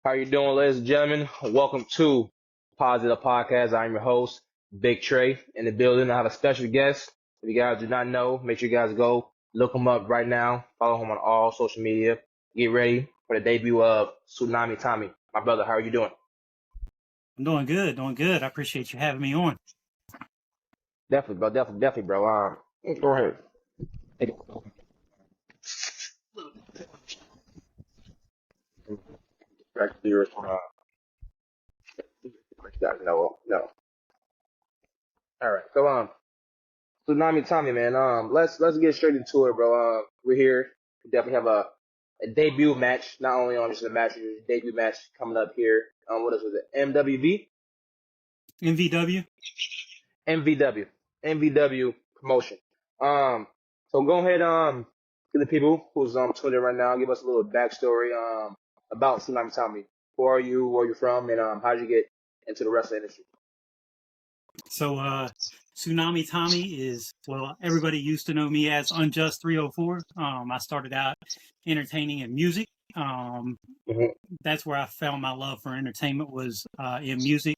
How you doing, ladies and gentlemen? Welcome to Podzilla Podcast. I'm your host, Big Trey, in the building. I have a special guest. If you guys do not know, make sure you guys go look him up right now. Follow him on all social media. Get ready for the debut of Tsunami Tommy. My brother, how are you doing? I'm doing good. I appreciate you having me on. Definitely, bro. Go ahead. Take it. Back to yours. No. All right. Tsunami Tommy, man. Let's get straight into it, bro. We're here. We definitely have a debut match. Not only on just a match, a debut match coming up here. What was it? MVW. MVW promotion. So go ahead, to the people who's tuning in right now, give us a little backstory about Tsunami Tommy. Who are you? Where are you from? And how did you get into the wrestling industry? So Tsunami Tommy is, well, everybody used to know me as Unjust 304. I started out entertaining and music. That's where I found my love for entertainment was in music.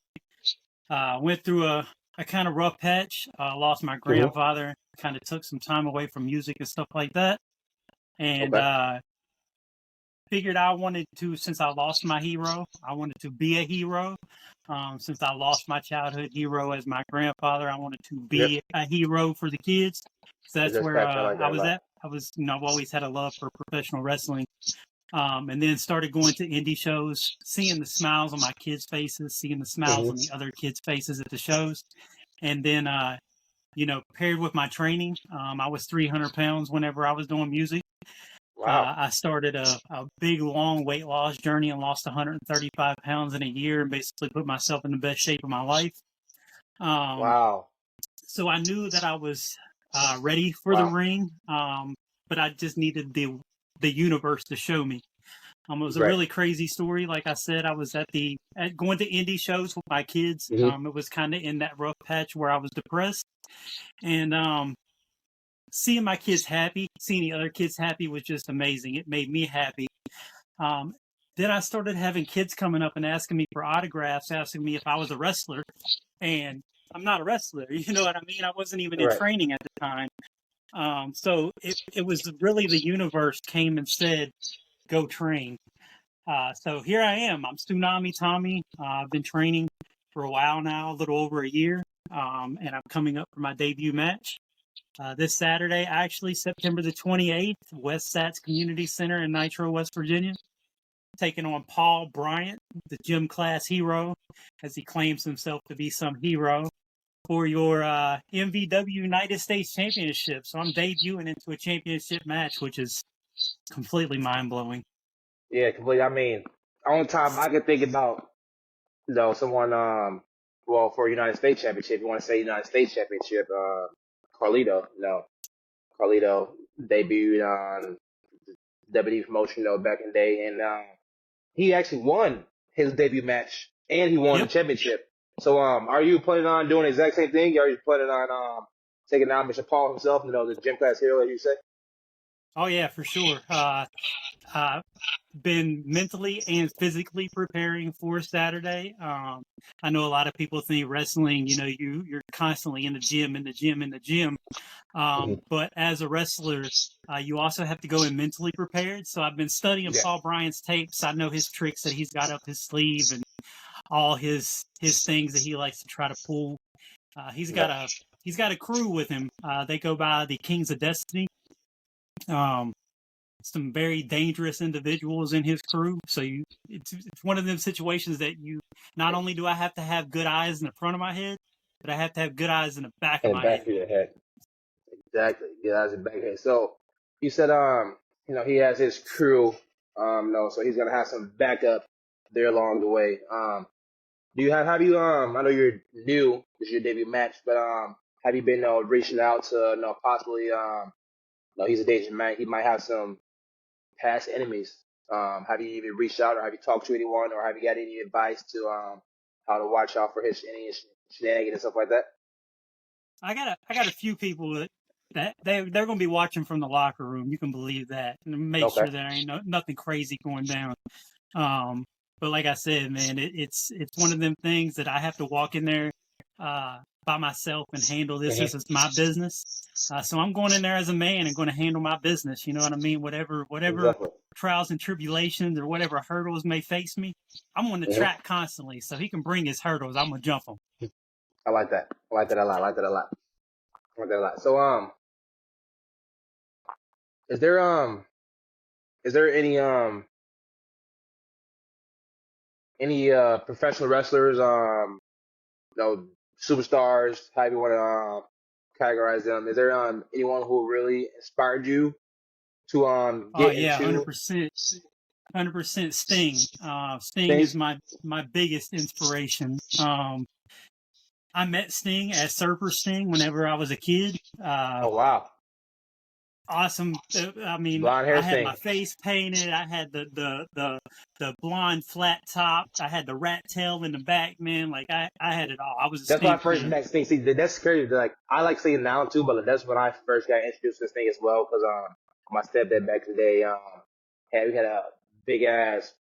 Went through a kind of rough patch. Lost my grandfather. Kind of took some time away from music and stuff like that. And figured I wanted to, since I lost my hero, I wanted to be a hero. Since I lost my childhood hero as my grandfather, I wanted to be a hero for the kids. So that's where I was at. I've always had a love for professional wrestling. And then started going to indie shows, seeing the smiles on my kids' faces, seeing the smiles on the other kids' faces at the shows. And then, paired with my training, I was 300 pounds whenever I was doing music. Wow. I started a big, long weight loss journey and lost 135 pounds in a year and basically put myself in the best shape of my life. Wow. So I knew that I was ready for the ring, but I just needed the universe to show me. It was a really crazy story. Like I said, I was going to indie shows with my kids. It was kind of in that rough patch where I was depressed. And seeing my kids happy, seeing the other kids happy was just amazing. It made me happy. Then I started having kids coming up and asking me for autographs, asking me if I was a wrestler. And I'm not a wrestler, you know what I mean? I wasn't even in training at the time. So it was really the universe came and said, go train. So here I am. I'm Tsunami Tommy. I've been training for a while now, a little over a year. And I'm coming up for my debut match. This Saturday, actually, September the 28th, West Sats Community Center in Nitro, West Virginia, taking on Paul Bryant, the gym class hero, as he claims himself to be some hero, for your MVW United States Championship. So I'm debuting into a championship match, which is completely mind-blowing. Yeah, completely. I mean, only time I could think about, someone, for United States Championship, you want to say United States Championship, Carlito debuted on WWE promotion, back in the day, and he actually won his debut match, and he won the championship. So, are you planning on doing the exact same thing? Are you planning on taking out Mr. Paul himself, the gym class hero, as you say? Oh yeah, for sure. Been mentally and physically preparing for Saturday. I know a lot of people think wrestling, you're constantly in the gym. But as a wrestler, you also have to go in mentally prepared. So I've been studying Paul Bryant's tapes. I know his tricks that he's got up his sleeve and all his things that he likes to try to pull. He's got a crew with him. They go by the Kings of Destiny. Some very dangerous individuals in his crew. So it's one of them situations that not only do I have to have good eyes in the front of my head, but I have to have good eyes in the back of my head. Back of your head. Exactly. Good eyes in the back of your head. So you said, he has his crew, so he's gonna have some backup there along the way. I know you're new, this is your debut match, but have you been reaching out to possibly he's a dangerous man, he might have some past enemies. Have you even reached out, or have you talked to anyone, or have you got any advice to how to watch out for any shenanigans and stuff like that? I got a few people that they're going to be watching from the locker room. You can believe that, and make sure there ain't nothing crazy going down. But like I said, man, it's one of them things that I have to walk in there by myself and handle this. This is my business. So I'm going in there as a man and going to handle my business. You know what I mean? Whatever Exactly. trials and tribulations or whatever hurdles may face me, I'm on the track constantly. So he can bring his hurdles. I'm going to jump them. I like that. I like that a lot. I like that a lot. I like that a lot. So, is there any professional wrestlers, superstars, however you want to categorize them? Is there anyone who really inspired you to Oh get yeah, into 100% Sting. Sting is things? my biggest inspiration. I met Sting as Surfer Sting whenever I was a kid. Oh wow, Awesome. I mean, blonde hair I had Sting. my face painted. I had the blonde flat top. I had the rat tail in the back, man. Like I had it all. I was a That's when I Sting first fan. met Sting. See, that's scary. Like I like Sting now too, but that's when I first got introduced to Sting as well. Because my stepdad back in the day we had a big ass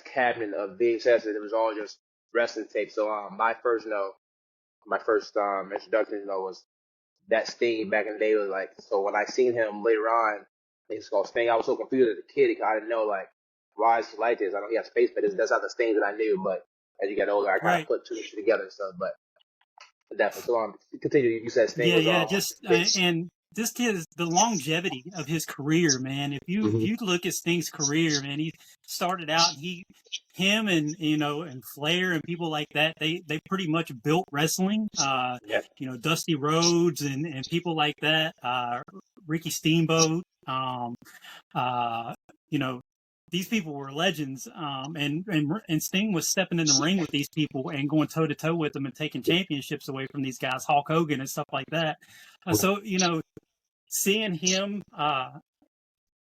cabinet of VHS, and it was all just wrestling tapes. So my first introduction, was that Sting back in the day. Was like, so when I seen him later on, it's called Sting. I was so confused as a kid because I didn't know like why is he like this. I know he has face, but that's not the Sting that I knew. But as you get older, I kind of Right. put two and two together and stuff. But definitely, so continue. You said Sting was Yeah. on. Just and just the longevity of his career, man. If you look at Sting's career, man, he started out. Him and and Flair and people like that. They pretty much built wrestling. Yeah. Dusty Rhodes and people like that. Ricky Steamboat. You know, these people were legends, and Sting was stepping in the ring with these people and going toe to toe with them and taking championships away from these guys, Hulk Hogan and stuff like that. So seeing him, and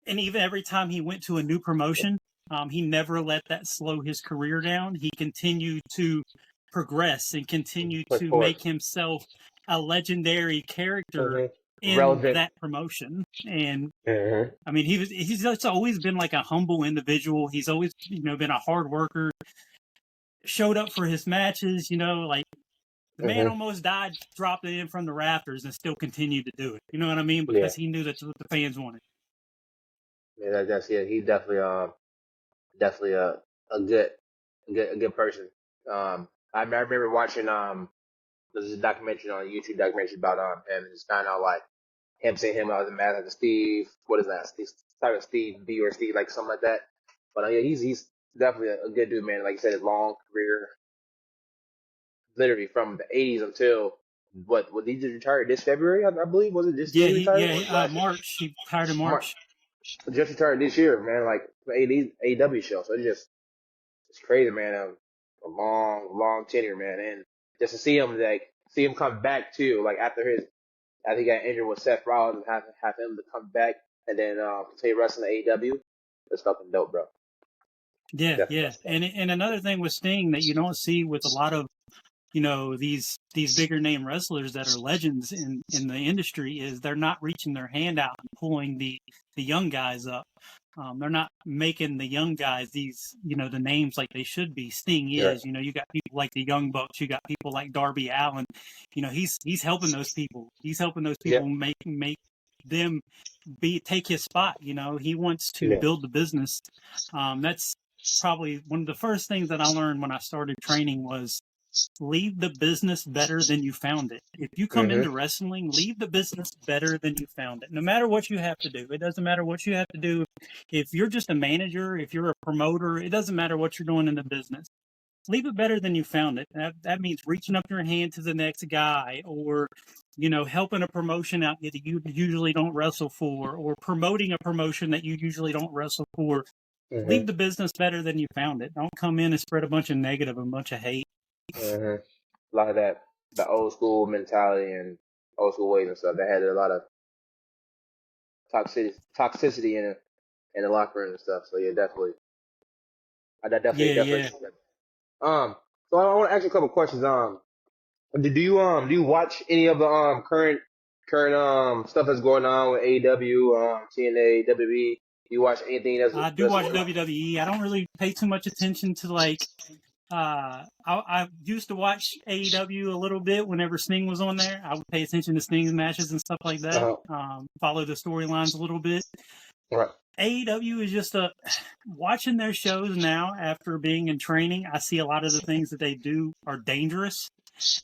even every time he went to a new promotion, he never let that slow his career down. He continued to progress and continue Push to forward. make himself a legendary character in Relevant. that promotion. And Mm-hmm. I mean, he's just always been like a humble individual. He's always, been a hard worker, showed up for his matches, like the man almost died dropping in from the rafters and still continued to do it. You know what I mean? Yeah. Because he knew that's what the fans wanted. Yeah, he definitely a good person. I remember watching there's a documentary on YouTube documentary about him, and it's kind of like him seeing him as a man like Steve. What is that? Steve B or Steve like something like that. But yeah, he's definitely a good dude, man. Like you said, his long career, literally from the '80s until what he just retired this February, I believe. Was it this year he retired? Or last year? March. He retired in March. March. Just retired this year, man. Like the AEW show. So it's crazy, man. A long tenure, man, and just to see him come back too, like after he got injured with Seth Rollins, and have him to come back and then continue wrestling AEW. That's fucking dope, bro. Yeah, Definitely yeah. dope. And another thing with Sting that you don't see with a lot of these bigger name wrestlers that are legends in the industry is they're not reaching their hand out and pulling the young guys up. They're not making the young guys these the names like they should be. Sting is, you got people like the Young Bucks, you got people like Darby Allin. He's helping those people. He's helping those people make them take his spot. He wants to build the business. That's probably one of the first things that I learned when I started training was leave the business better than you found it. If you come into wrestling, leave the business better than you found it. No matter what you have to do. It doesn't matter what you have to do. If you're just a manager, if you're a promoter, it doesn't matter what you're doing in the business. Leave it better than you found it. That means reaching up your hand to the next guy, or helping a promotion out that you usually don't wrestle for, or promoting a promotion that you usually don't wrestle for. Leave the business better than you found it. Don't come in and spread a bunch of negative, a bunch of hate. A lot of that, the old school mentality and old school ways and stuff. That had a lot of toxicity in the locker room and stuff. So yeah, definitely. Definitely. So I want to ask you a couple questions. Do you watch any of the current stuff that's going on with AEW, TNA, WWE? You watch anything that's I do watch WWE. I don't really pay too much attention to like. I used to watch AEW a little bit whenever Sting was on there. I would pay attention to Sting's matches and stuff like that. Follow the storylines a little bit. Right. AEW is just watching their shows now after being in training. I see a lot of the things that they do are dangerous,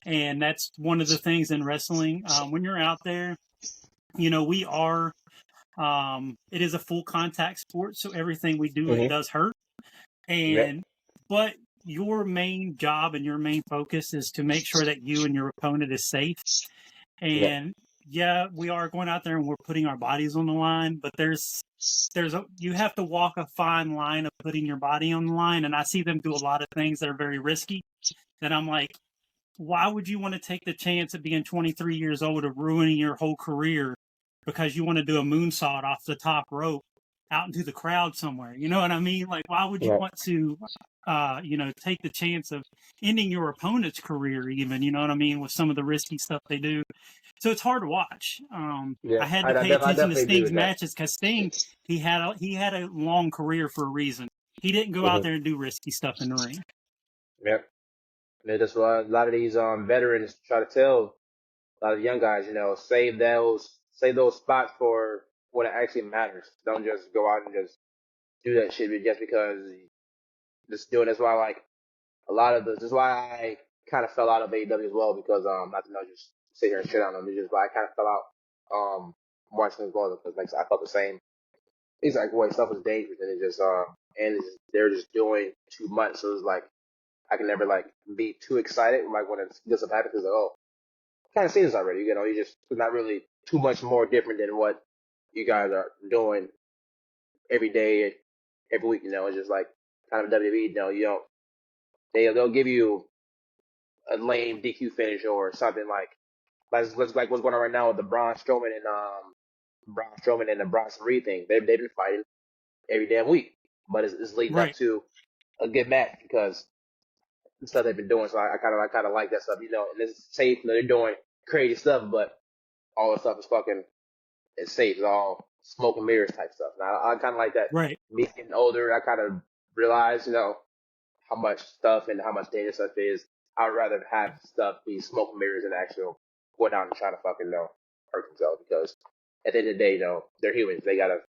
and that's one of the things in wrestling. When you're out there, we are. It is a full contact sport, so everything we do it does hurt. But your main job and your main focus is to make sure that you and your opponent is safe. And we are going out there and we're putting our bodies on the line, but you have to walk a fine line of putting your body on the line. And I see them do a lot of things that are very risky. That I'm like, why would you want to take the chance of being 23 years old of ruining your whole career because you want to do a moonsault off the top rope out into the crowd somewhere? You know what I mean? Like, why would you want to, take the chance of ending your opponent's career even, you know what I mean, with some of the risky stuff they do. So it's hard to watch. I had to pay attention to Sting's matches because Sting, he had a long career for a reason. He didn't go out there and do risky stuff in the ring. Yep. And that's what a lot of these veterans try to tell a lot of young guys, save those spots for when it actually matters. Don't just go out and just do that shit just because just doing. That's why like a lot of this is why I kind of fell out of AEW as well, because not to just sit here and shit on them. It's just why I kind of fell out watching as well, because like I felt the same. It's like boy, stuff is dangerous, and they're just doing too much. So it's like I can never like be too excited like when it gets up happens, because kind of seen this already. You just it's not really too much more different than what you guys are doing every day, every week. It's just like kind of WWE. They'll give you a lame DQ finish or something like what's going on right now with the Braun Strowman and the Bronson Reed thing. They've been fighting every damn week, but it's leading up to a good match because the stuff they've been doing. So I kind of like that stuff, and it's safe. They're doing crazy stuff, but all the stuff is it's safe. It's all smoke and mirrors type stuff. Now I kind of like that. Right. Me getting older, I kind of realize, how much stuff and how much data stuff is. I'd rather have stuff be smoke and mirrors than actual go down and try to fucking hurt themselves, because at the end of the day, they're humans. They're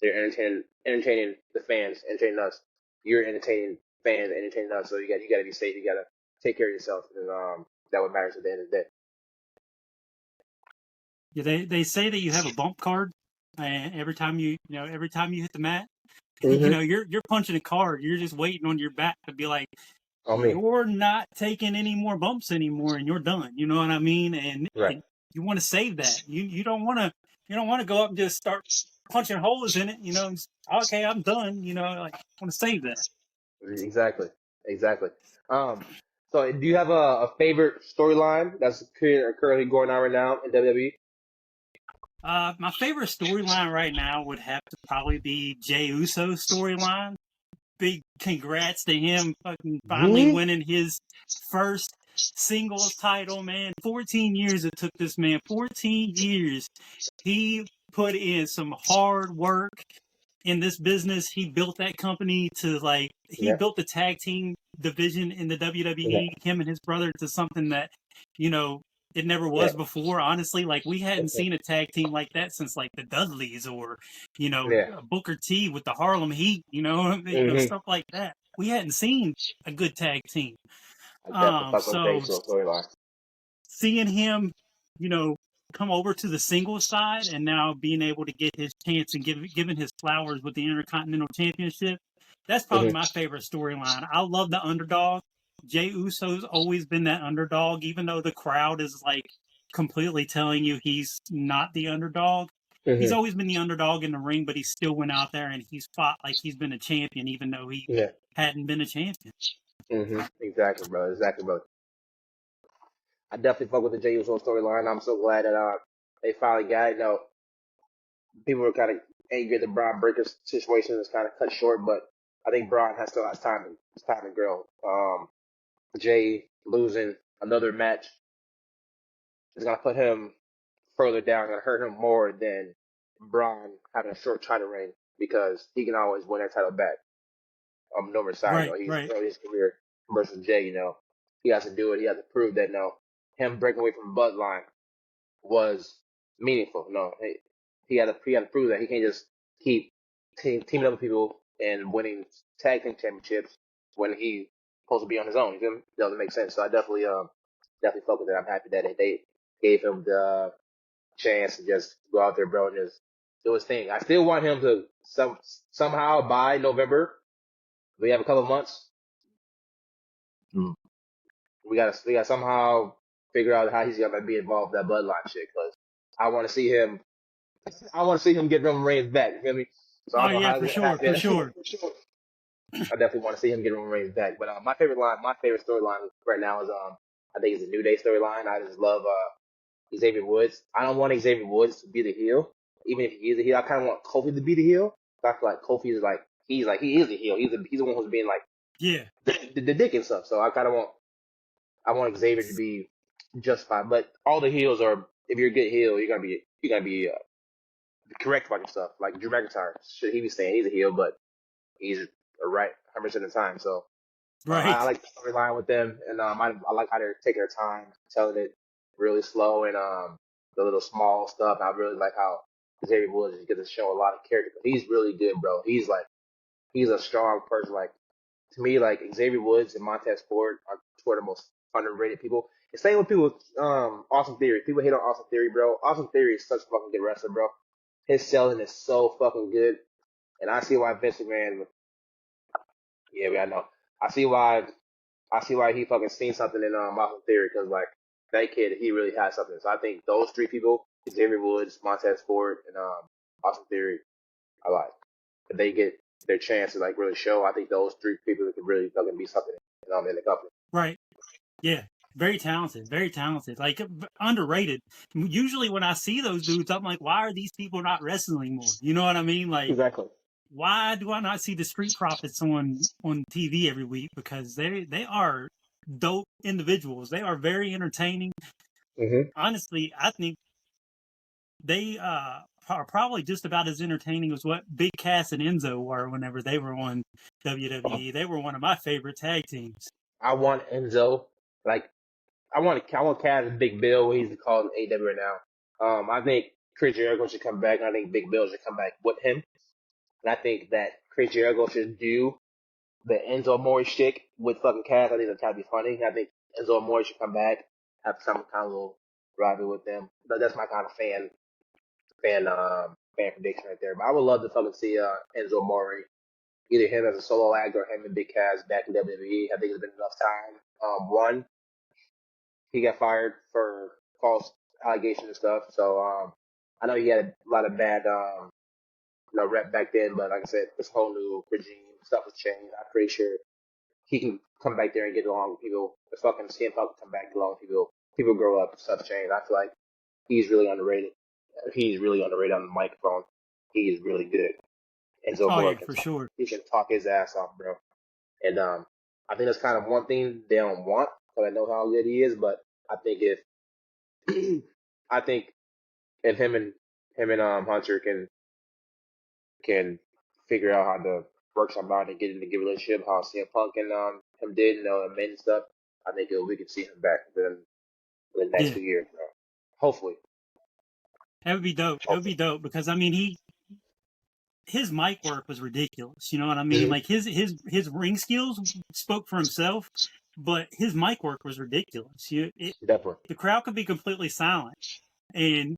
entertaining the fans, entertaining us. You're entertaining fans, entertaining us. So you got to be safe. You got to take care of yourself, and that what matters at the end of the day. Yeah, they say that you have a bump card, and every time you hit the mat, you're punching a card. You're just waiting on your back to be like, you're not taking any more bumps anymore, and you're done. You know what I mean? And you want to save that. You don't want to go up and just start punching holes in it. Okay, I'm done. I want to save that. Exactly. So do you have a favorite storyline that's currently going on right now in WWE? My favorite storyline right now would have to probably be Jey Uso's storyline. Big congrats to him fucking finally winning his first singles title, man. 14 years it took this man. 14 years. He put in some hard work in this business. He built that company to he built the tag team division in the WWE, him and his brother, to something that, it never was before, honestly. Like, we hadn't seen a tag team like that since, like, the Dudleys or, Booker T with the Harlem Heat, stuff like that. We hadn't seen a good tag team. So seeing him, come over to the singles side and now being able to get his chance and giving his flowers with the Intercontinental Championship, that's probably my favorite storyline. I love the underdog. Jey Uso's always been that underdog, even though the crowd is like completely telling you he's not the underdog. He's always been the underdog in the ring, but he still went out there and he's fought like he's been a champion, even though he hadn't been a champion. Exactly, brother. I definitely fuck with the Jey Uso storyline. I'm so glad that they finally got it. People were kind of angry at the Braun Breaker situation. It's kind of cut short, but I think Braun still has time to grow. Jay losing another match is gonna put him further down, gonna hurt him more than Braun having a short title reign. because he can always win that title back. Numerous times. Right, He's right. early his career versus Jay. He has to do it. He has to prove that him breaking away from Bloodline was meaningful. He had to prove that he can't just keep teaming up with people and winning tag team championships when he's supposed to be on his own. You feel me? It doesn't make sense. So I definitely fuck with it. I'm happy that they gave him the chance to just go out there, bro, and just do his thing. I still want him to somehow by November. We have a couple of months. We gotta somehow figure out how he's gonna be involved in that bloodline shit, because I want to see him. I want to see him get Roman Reigns back. You feel me? So I Oh don't know yeah, how for it's gonna sure, happen. for sure. I definitely want to see him get Roman Reigns back. But my favorite storyline right now is I think it's the New Day storyline. I just love Xavier Woods. I don't want Xavier Woods to be the heel, even if he is a heel. I kind of want Kofi to be the heel. I feel like Kofi is he is the heel. He's the one who's being like Yeah. the dick and stuff. So I kind of want Xavier to be justified. But all the heels are, if you're a good heel, you're gonna be correct about your stuff. Like Drew McIntyre, should he be saying he's a heel, but he's right 100% of the time. So I Right. like the storyline with them, and I like how they're taking their time, telling it really slow, and the little small stuff. I really like how Xavier Woods gets to show a lot of character. But he's really good, bro. He's a strong person. Like, to me, like Xavier Woods and Montez Ford are two of the most underrated people. The same with people with Austin Theory. People hate on Austin Theory, bro. Austin Theory is such a fucking good wrestler, bro. His selling is so fucking good, and I see why Vince McMahon. Yeah, I know. I see why. I see why he fucking seen something in Austin Theory, because like that kid, he really has something. So I think those three people, Xavier Woods, Montez Ford, and Austin Theory, I like. If they get their chance to like really show, I think those three people could really fucking be something in the company. Right. Yeah. Very talented. Very talented. Like underrated. Usually when I see those dudes, I'm like, why are these people not wrestling more? You know what I mean? Like, Exactly. why do I not see the Street Profits on TV every week? Because they are dope individuals. They are very entertaining. Mm-hmm. Honestly, I think they are probably just about as entertaining as what Big Cass and Enzo were whenever they were on WWE. They were one of my favorite tag teams. I want Enzo, like I want Cass and Big Bill, what he's called in AW right now. I think Chris Jericho should come back, and I think Big Bill should come back with him. And I think that Chris Jericho should do the Enzo Amore shtick with fucking Cass. I think that's gotta be funny. I think Enzo Amore should come back, have some kind of little rivalry with them. But that's my kind of fan prediction right there. But I would love to fucking see Enzo Amore, either him as a solo act or him and Big Cass back in WWE. I think it's been enough time. One, he got fired for false allegations and stuff. So I know he had a lot of bad rep back then, but like I said, this whole new regime stuff has changed. I'm pretty sure he can come back there and get along with people. The fucking CM Punk can come back, get along with people. People grow up, stuff change. I feel like he's really underrated. He's really underrated on the microphone. He is really good. Enzo Oh Amore yeah, can for talk. sure. He can talk his ass off, bro. And I think that's kind of one thing they don't want, because I know how good he is. But I think if him and Hunter can figure out how to work something out and get in a good relationship, how CM Punk and him did, and men and stuff, I think we can see him back within the next Yeah, few years, bro. Hopefully. that would be dope. That would be dope because I mean his mic work was ridiculous. You know what I mean? Mm-hmm. Like his ring skills spoke for himself, but his mic work was ridiculous. Definitely. The crowd could be completely silent, and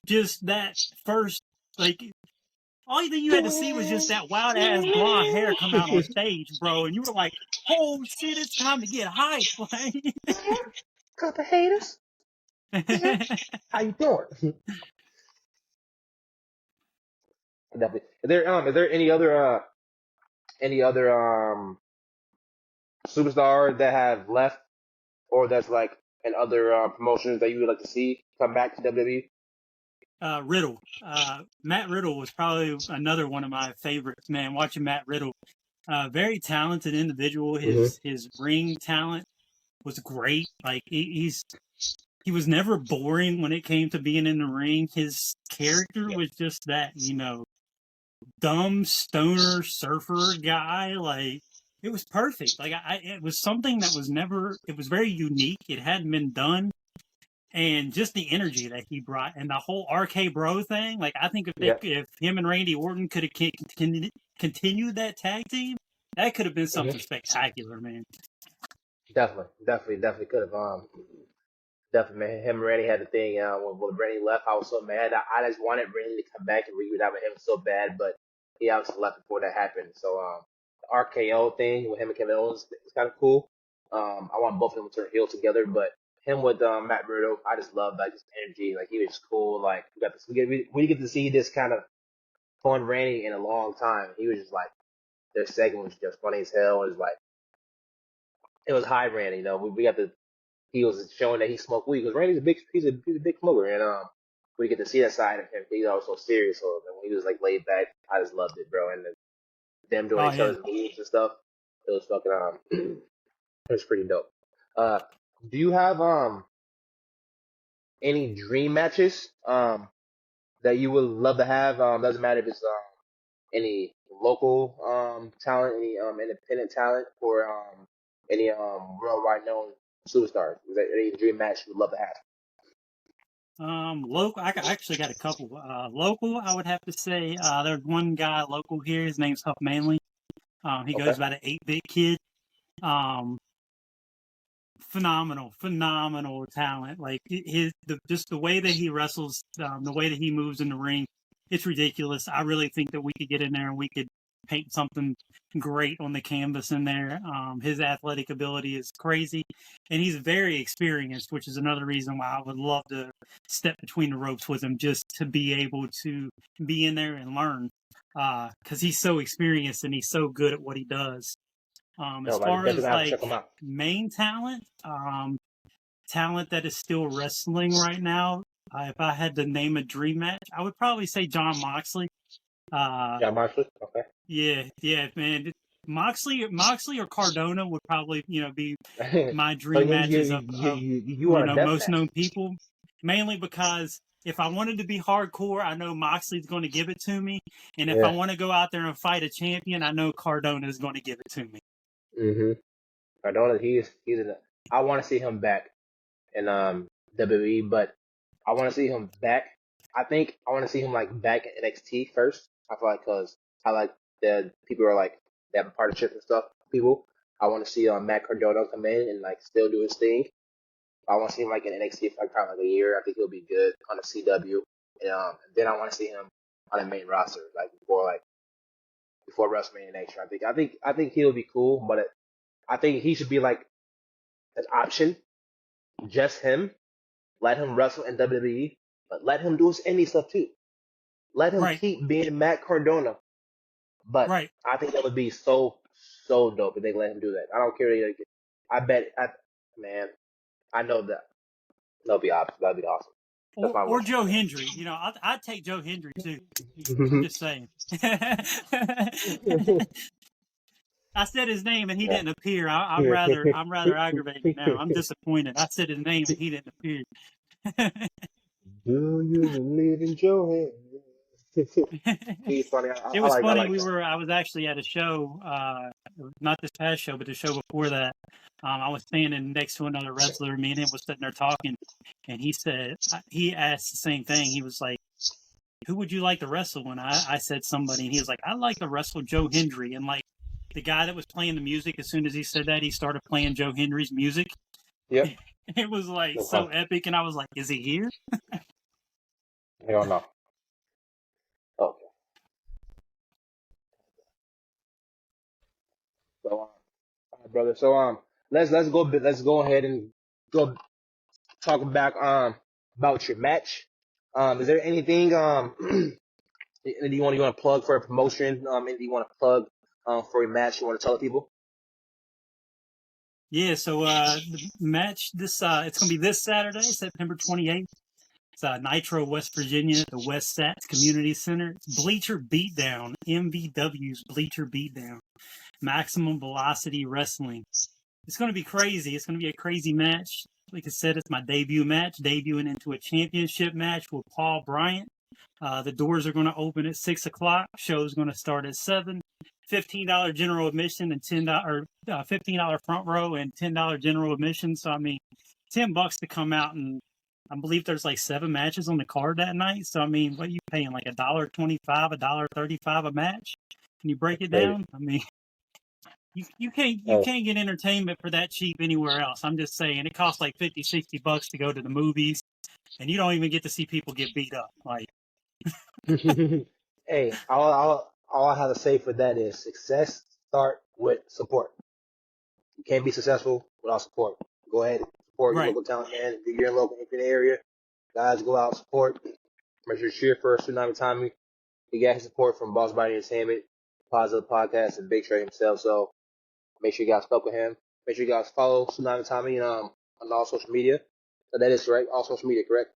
just that first, like, all thing you had to see was just that wild ass blonde hair come out on stage, bro, and you were like, "Oh shit, it's time to get hype!" Couple haters. How you doing? Definitely. Is there any other superstars that have left, or that's like in other promotions that you would like to see come back to WWE? Riddle, Matt Riddle was probably another one of my favorites. Man, watching Matt Riddle, very talented individual. Mm-hmm. His ring talent was great. Like he was never boring when it came to being in the ring. His character was just that, dumb stoner surfer guy. Like, it was perfect. Like, it was something that was never, it was very unique. It hadn't been done. And just the energy that he brought and the whole RK Bro thing. Like, I think if him and Randy Orton could have continued that tag team, that could have been something spectacular, man. Definitely could have. Definitely, man. Him and Randy had the thing. When Randy left, I was so mad. I just wanted Randy to come back and reunite with him so bad, but he obviously left before that happened. So, the RKO thing with him and Kevin Owens is kind of cool. I want both of them to turn heel together, but him with Matt Murdock, I just love like his energy. Like, he was cool. Like, we get to see this kind of fun Randy in a long time. He was just like, their segment was just funny as hell. It was like, it was high Randy. You know, we got the, he was showing that he smoked weed because Randy's he's a big smoker, and we get to see that side of him. He's always so serious. So when he was like laid back, I just loved it, bro. And them doing each other's moves and stuff, it was fucking it was pretty dope. Do you have any dream matches that you would love to have? Doesn't matter if it's any local talent, any independent talent, or any worldwide known superstars. Is there any dream match you would love to have? Local, I actually got a couple. Local, I would have to say, there's one guy local here. His name's Huff Manley. He goes by the 8-Bit Kid. Phenomenal talent. Like, just the way that he wrestles, the way that he moves in the ring, it's ridiculous. I really think that we could get in there and we could paint something great on the canvas in there. His athletic ability is crazy, and he's very experienced, which is another reason why I would love to step between the ropes with him, just to be able to be in there and learn, because he's so experienced and he's so good at what he does. As far as like main talent, talent that is still wrestling right now, if I had to name a dream match, I would probably say Jon Moxley. Jon Moxley, okay. Yeah, man. Moxley or Cardona would probably, be my dream matches of most known people. Mainly because if I wanted to be hardcore, I know Moxley's going to give it to me, and if I want to go out there and fight a champion, I know Cardona is going to give it to me. Cardona, I want to see him back in WWE, but I want to see him back. I think I want to see him like back in NXT first. I feel like because I like the people are like they have partnerships and stuff. People, I want to see Matt Cardona come in and like still do his thing. I want to see him like in NXT for like probably like a year. I think he'll be good on the CW. And then I want to see him on the main roster, like before WrestleMania next year. I think he'll be cool, but I think he should be like an option, just him. Let him wrestle in WWE, but let him do his indie stuff too. Let him keep being Matt Cardona. But I think that would be so dope if they let him do that. I don't care. I know that that'll be awesome. That'd be awesome. Or Joe Hendry. I'd take Joe Hendry too. I'm just saying. I said his name and he didn't appear. I'm rather aggravated now. I'm disappointed. I said his name and he didn't appear. Do you believe in Joe Hendry? He's funny. It was funny. I was actually at a show, not this past show, but the show before that. I was standing next to another wrestler. Me and him was sitting there talking, and he asked the same thing. He was like, "Who would you like to wrestle?" And I said somebody, and he was like, "I'd like to wrestle Joe Hendry." And like the guy that was playing the music, as soon as he said that, he started playing Joe Hendry's music. Yep. It was like so epic, and I was like, "Is he here?" I don't know. Okay. So, all right, brother. So, let's go ahead and go talk about your match. Is there anything you want to plug for a promotion? Anything you want to plug for a match you want to tell people? Yeah. So the match it's gonna be this Saturday, September 28th. It's Nitro, West Virginia, at the West Sats Community Center. It's Bleacher Beatdown, MVW's Bleacher Beatdown, Maximum Velocity Wrestling. It's going to be crazy. It's going to be a crazy match. Like I said, it's my debut match, debuting into a championship match with Paul Bryant. The doors are going to open at 6 o'clock. Show's going to start at 7. $15 general admission and $15 front row and $10 general admission. So I mean, $10 to come out, and I believe there's like 7 matches on the card that night. So I mean, what are you paying, like $1.25, $1.35 a match? Can you break it down? I mean, you can't get entertainment for that cheap anywhere else. I'm just saying, it costs like $50-$60 to go to the movies, and you don't even get to see people get beat up. Like, hey, all I have to say for that is success start with support. You can't be successful without support. Go ahead and support your local talent, man. If you're in local in the area, guys, go out, support. Make sure you cheer for Tsunami Tommy. He got his support from Paul Bryant Entertainment, Podzilla Podcast, and Big Trey himself. So make sure you guys fuck with him. Make sure you guys follow Tsunami Tommy on all social media. So that is correct. All social media, correct?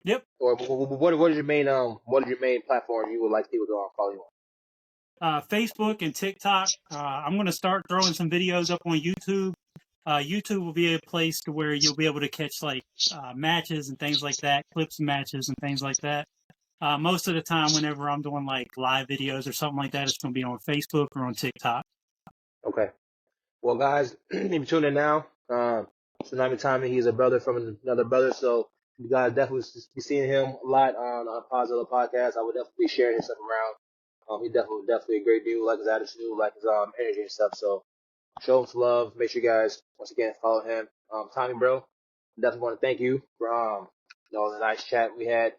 Yep. Or what is your main platform you would like people to follow you on? Facebook and TikTok. I'm going to start throwing some videos up on YouTube. YouTube will be a place to where you'll be able to catch like matches and things like that, clips of matches and things like that. Most of the time, whenever I'm doing like live videos or something like that, it's going to be on Facebook or on TikTok. Okay. Well, guys, if you're tuning in now, Tsunami Tommy, he's a brother from another brother, so you guys definitely be seeing him a lot on Podzilla Podcast. I would definitely be sharing his stuff around. He's definitely a great dude, like his attitude, like his energy and stuff. So show him some love. Make sure you guys once again follow him. Tommy, bro, definitely want to thank you for the nice chat we had.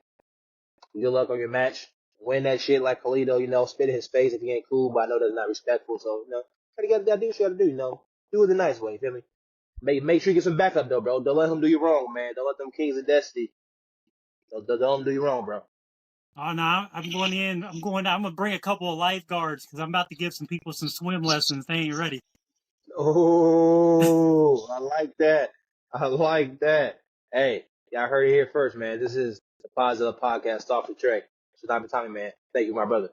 Good luck on your match. Win that shit like Khalid, spit in his face if he ain't cool, but I know that's not respectful. So you gotta do what you gotta do. Do it the nice way. You feel me? Make sure you get some backup though, bro. Don't let him do you wrong, man. Don't let them Kings of Destiny. Don't let them do you wrong, bro. Oh no, I'm gonna bring a couple of lifeguards because I'm about to give some people some swim lessons. They ain't ready. Oh, I like that. Hey, y'all heard it here first, man. This is the Podzilla Podcast off the track. Tsunami Tommy, man. Thank you, my brother.